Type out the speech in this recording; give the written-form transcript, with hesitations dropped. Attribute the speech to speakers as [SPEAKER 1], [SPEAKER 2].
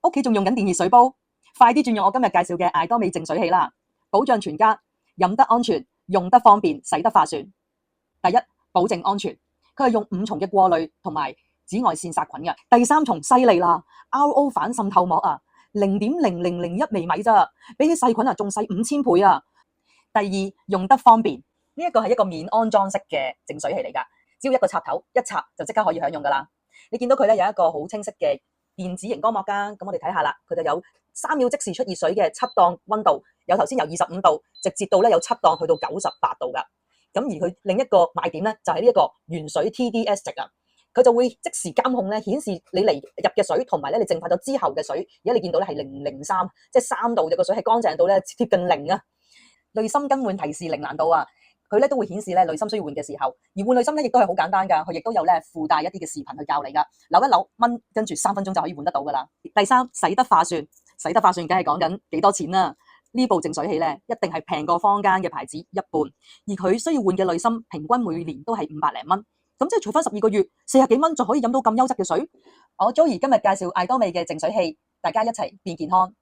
[SPEAKER 1] 屋企仲用緊電熱水煲，快啲轉用我今日介紹嘅艾多美淨水器啦，保障全家，飲得安全，用得方便，洗得划算。第一，保證安全，佢係用5重嘅過濾同埋紫外線殺菌嘅。第3重犀利啦 ，RO 反滲透膜啊，0.0001微米咋，比起細菌啊仲細5000倍啊。第二，用得方便，呢一個係一個免安裝式嘅淨水器嚟㗎，只要一個插頭一插就即刻可以享用㗎啦。你見到佢咧有一個好清晰嘅電子熒光幕㗎，咁我哋睇下啦，佢就有3秒即時出熱水嘅7檔溫度，有頭先由25度直接到咧有7檔去到98度㗎。咁而佢另一個賣點咧就係呢一個原水 TDS 值啊，佢就會即時監控咧顯示你嚟入嘅水同埋咧你淨化咗之後嘅水，而家你見到咧係003，即係3度嘅個水係乾淨到咧貼近0啊。濾芯更換提示零難度啊，佢咧都會顯示咧濾芯需要換嘅時候，而換濾芯咧亦都係好簡單㗎，佢亦都有咧附帶一啲嘅視頻去教你㗎，扭一扭掹，跟住3分鐘就可以換得到㗎啦。第三，洗得划算，洗得划算梗係講緊幾多錢啦。呢部淨水器咧一定係平過坊間嘅牌子一半，而佢需要換嘅濾芯平均每年都係500零蚊，咁即係除翻12個月40幾蚊就可以飲到咁優質嘅水。我 Joey 今日介紹艾多美嘅淨水器，大家一齊變健康。